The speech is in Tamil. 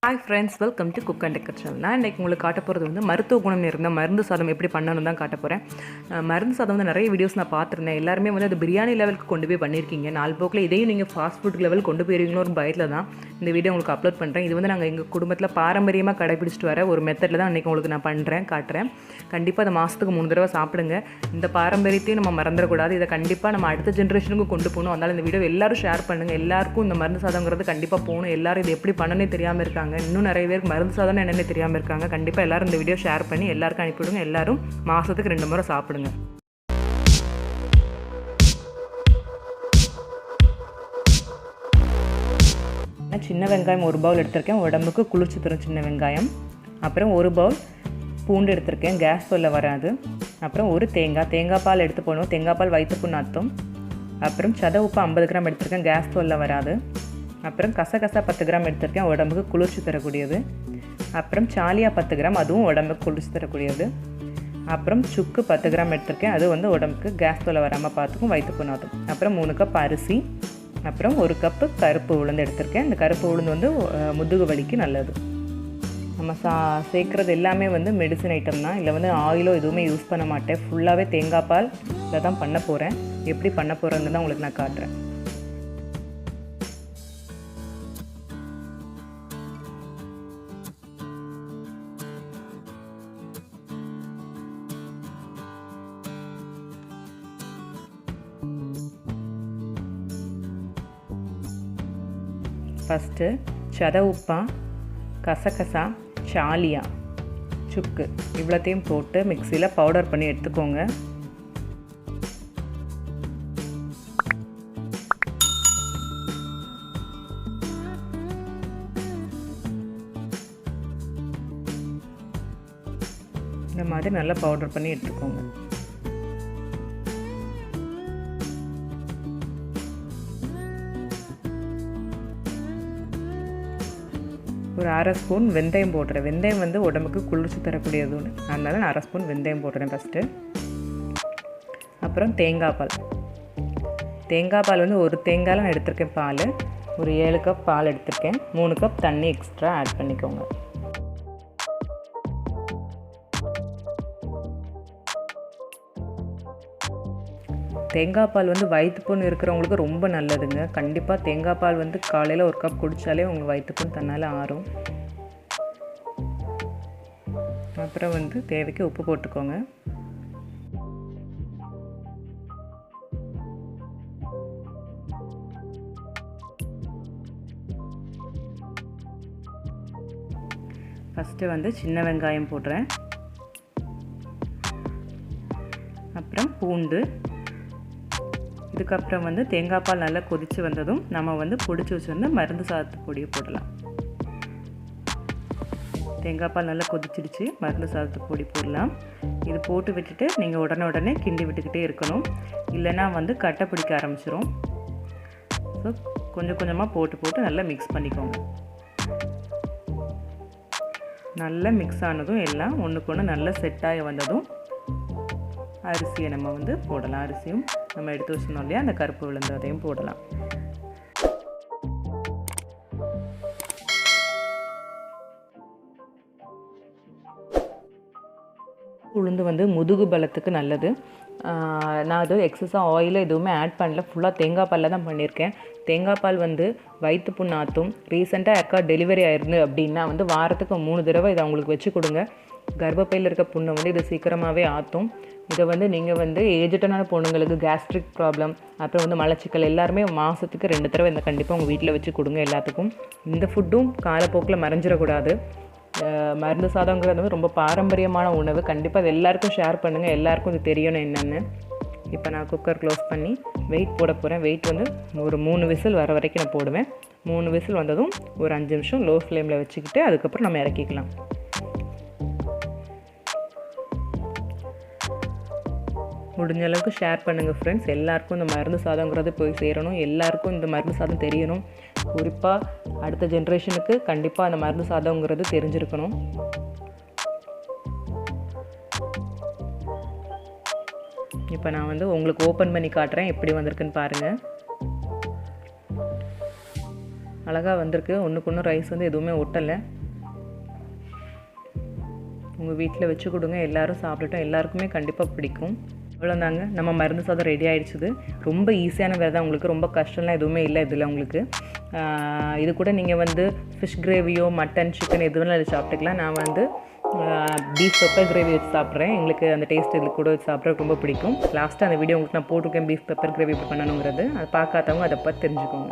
Hi friends, welcome to Cook and Decor channel. நான் இன்னைக்கு உங்களுக்கு காட்ட போகிறது வந்து மருத்துவ குணம் நிறைந்த மருந்து சாதம் எப்படி பண்ணணும் தான் காட்ட போகிறேன். மருந்து சாதம் வந்து நிறைய வீடியோஸ் நான் பார்த்துருந்தேன். எல்லாருமே வந்து அது பிரியாணி லெவலுக்கு கொண்டு போய் பண்ணியிருக்கீங்க. நாலு போக்கில் இதையும் நீங்கள் ஃபாஸ்ட் ஃபுட் லெவல் கொண்டு போயிருவீங்களோ ஒரு பயத்தில் தான் இந்த வீடியோ உங்களுக்கு அப்லோட் பண்ணுறேன். இது வந்து நாங்கள் எங்கள் குடும்பத்தில் பாரம்பரியமாக கடைபிடிச்சிட்டு வர ஒரு மெத்தடில் தான் இன்றைக்கி உங்களுக்கு நான் காட்டுறேன். கண்டிப்பாக அதை மாதத்துக்கு 3 தடவை சாப்பிடுங்க. இந்த பாரம்பரியத்தையும் நம்ம மறந்துடக்கூடாது. இதை கண்டிப்பாக நம்ம அடுத்த ஜென்ரேஷனுக்கும் கொண்டு போகணும். அதனால் இந்த வீடியோ எல்லாரும் ஷேர் பண்ணுங்கள். எல்லாருக்கும் இந்த மருந்து சாதங்கிறது கண்டிப்பாக போகணும். எல்லாரும் இது எப்படி பண்ணனே தெரியாமல் இருக்காங்க. இன்னும் நிறைய பேருக்கு மருந்து சாதம் என்னென்ன தெரியாமல் இருக்காங்க. கண்டிப்பாக எல்லோரும் இந்த வீடியோ ஷேர் பண்ணி எல்லாருக்கும் அனுப்பிவிடுங்க. எல்லாரும் மாதத்துக்கு 2 முறை சாப்பிடுங்க. நான் சின்ன வெங்காயம் 1 பவுல் எடுத்திருக்கேன். உடம்புக்கு குளிர்ச்சி தரும் சின்ன வெங்காயம். அப்புறம் 1 பவுல் பூண்டு எடுத்திருக்கேன், கேஸ் தொல்லை வராது. அப்புறம் ஒரு தேங்காய் பால் எடுத்து போகணும். தேங்காய் பால் வயிற்று புண்ணாத்தும். அப்புறம் சத உப்பு 50 கிராம் எடுத்திருக்கேன், கேஸ் தொல்லை வராது. அப்புறம் கசகசா 10 கிராம் எடுத்திருக்கேன், உடம்புக்கு குளிர்ச்சி தரக்கூடியது. அப்புறம் சாலியா 10 கிராம், அதுவும் உடம்புக்கு குளிர்ச்சி தரக்கூடியது. அப்புறம் சுக்கு 10 கிராம் எடுத்திருக்கேன், அது வந்து உடம்புக்கு கேஸ் தொல்லை வராமல் பார்த்துக்கும், வயிற்று புண்ணாத்தும். அப்புறம் 3 கப் அரிசி. அப்புறம் 1 கப்பு கருப்பு உளுந்து எடுத்திருக்கேன். இந்த கருப்பு உளுந்து வந்து முதுகு வலிக்கு நல்லது. நம்ம சேர்க்குறது எல்லாமே வந்து மெடிசன் ஐட்டம் தான். இல்லை வந்து ஆயிலோ எதுவுமே யூஸ் பண்ண மாட்டேன். ஃபுல்லாகவே தேங்காய் பால் இதை தான் பண்ண போகிறேன். எப்படி பண்ண போகிறேன்னு தான் உங்களுக்கு நான் காட்டுறேன். ஃபஸ்ட்டு சத உப்பா, கசகசா, சாலியா, சுக்கு இவ்வளோத்தையும் போட்டு மிக்சியில் பவுடர் பண்ணி எடுத்துக்கோங்க. இந்த மாதிரி நல்லா பவுடர் பண்ணி எடுத்துக்கோங்க. ஒரு 1/2 ஸ்பூன் வெந்தயம் போட்டுறேன். வெந்தயம் வந்து உடம்புக்கு குளிர்ச்சி தரக்கூடியது, அதனால நான் 1/2 ஸ்பூன் வெந்தயம் போட்டுறேன் ஃபஸ்ட்டு. அப்புறம் தேங்காய் பால் வந்து ஒரு தேங்காயில் நான் எடுத்திருக்கேன் பால். ஒரு 7 கப் பால் எடுத்திருக்கேன். 3 கப் தண்ணி எக்ஸ்ட்ரா ஆட் பண்ணிக்கோங்க. தேங்காய் பால் வந்து வயிற்று புண் இருக்கிறவங்களுக்கு ரொம்ப நல்லதுங்க. கண்டிப்பாக தேங்காய் பால் வந்து காலையில் 1 கப் குடித்தாலே உங்களுக்கு வயிற்று புண் தன்னால் ஆறும். அப்புறம் வந்து தேவைக்கு உப்பு போட்டுக்கோங்க. ஃபஸ்ட்டு வந்து சின்ன வெங்காயம் போடுறேன். அப்புறம் பூண்டு. இதுக்கப்புறம் வந்து தேங்காய் பால் நல்லா கொதித்து வந்ததும் நம்ம வந்து பொடிச்சு வச்சுருந்த மருந்து சாதத்து பொடியை போடலாம். தேங்காய் பால் நல்லா கொதிச்சிடுச்சு, மருந்து சாதத்து பொடி போடலாம். இது போட்டு விட்டுட்டு நீங்கள் உடனே கிண்டி விட்டுக்கிட்டே இருக்கணும். இல்லைன்னா வந்து கட்டை பிடிக்க ஆரம்பிச்சிடும். ஸோ கொஞ்சமாக போட்டு நல்லா மிக்ஸ் பண்ணிக்கோங்க. நல்லா மிக்ஸ் ஆனதும் எல்லாம் ஒன்றுக்கு ஒன்று நல்லா செட்டாகி வந்ததும் அரிசியை நம்ம வந்து போடலாம். அரிசியும் நம்ம எடுத்து வச்சிருந்தோம் இல்லையா, அந்த கருப்பு உளுந்து அதையும் போடலாம். உளுந்து வந்து முதுகு பலத்துக்கு நல்லது. நான் அது எக்ஸஸாக ஆயிலில் எதுவுமே ஆட் பண்ணல, ஃபுல்லாக தேங்காய் பாலில் தான் பண்ணியிருக்கேன். தேங்காய் பால் வந்து வயிற்று புண் ஆற்றும். ரீசெண்டாக யாருக்கா டெலிவரி ஆயிருந்து அப்படின்னா வந்து வாரத்துக்கு 3 தடவை இதை அவங்களுக்கு வச்சு கொடுங்க. கர்ப்பப்பையில் இருக்க புண்ணை வந்து இது சீக்கிரமாகவே ஆற்றும். இதை வந்து நீங்கள் வந்து ஏஜெட்டான பொண்ணுங்களுக்கு கேஸ்ட்ரிக் ப்ராப்ளம், அப்புறம் வந்து மலச்சிக்கல் எல்லாருமே மாதத்துக்கு 2 தடவை இந்த கண்டிப்பாக உங்கள் வீட்டில் வச்சு கொடுங்க எல்லாத்துக்கும். இந்த ஃபுட்டும் காலப்போக்கில் மறைஞ்சிடக்கூடாது. மருந்து சாதங்கிறது வந்து ரொம்ப பாரம்பரியமான உணவு. கண்டிப்பாக அது எல்லாருக்கும் ஷேர் பண்ணுங்கள். எல்லாருக்கும் இது தெரியணும் என்னென்னு. இப்போ நான் குக்கர் க்ளோஸ் பண்ணி வெயிட் போட போகிறேன். வெயிட் வந்து ஒரு 3 விசில் வர வரைக்கும் நான் போடுவேன். 3 விசில் வந்ததும் ஒரு 5 நிமிஷம் லோ ஃப்ளேமில் வச்சுக்கிட்டு அதுக்கப்புறம் நம்ம இறக்கிக்கலாம். முடிஞ்ச அளவுக்கு ஷேர் பண்ணுங்கள் ஃப்ரெண்ட்ஸ். எல்லாருக்கும் இந்த மருந்து சாதங்கிறது போய் சேரணும். எல்லாருக்கும் இந்த மருந்து சாதம் தெரியணும். குறிப்பாக அடுத்த ஜென்ரேஷனுக்கு கண்டிப்பாக அந்த மருந்து சாதங்கிறது தெரிஞ்சிருக்கணும். இப்போ நான் வந்து உங்களுக்கு ஓப்பன் பண்ணி காட்டுறேன், எப்படி வந்திருக்குன்னு பாருங்கள். அழகாக வந்திருக்கு. ஒன்றுக்கு ஒன்று ரைஸ் வந்து எதுவுமே ஒட்டலை. உங்கள் வீட்டில் வச்சு கொடுங்க, எல்லோரும் சாப்பிட்டுட்டோம், எல்லாருக்குமே கண்டிப்பாக பிடிக்கும். அவ்வளோதாங்க, நம்ம மருந்து சாதம் ரெடி ஆகிடுச்சுது. ரொம்ப ஈஸியான வேலை தான் உங்களுக்கு, ரொம்ப கஷ்டம்லாம் எதுவுமே இல்லை இதில் உங்களுக்கு. இது கூட நீங்கள் வந்து ஃபிஷ் கிரேவியோ மட்டன் சிக்கன் எது வேணாலும் சாப்பிட்டுக்கலாம். நான் வந்து பீஃப் பெப்பர் கிரேவி வச்சு சாப்பிட்றேன். எங்களுக்கு அந்த டேஸ்ட் இது கூட வச்சு சாப்பிட்றதுக்கு ரொம்ப பிடிக்கும். லாஸ்ட்டாக அந்த வீடியோ உங்களுக்கு நான் போட்டிருக்கேன், பீஃப் பெப்பர் கிரேவி எப்படி பண்ணணுங்கிறது. அதை பார்க்காதவங்க அதை பார்த்து தெரிஞ்சுக்கோங்க.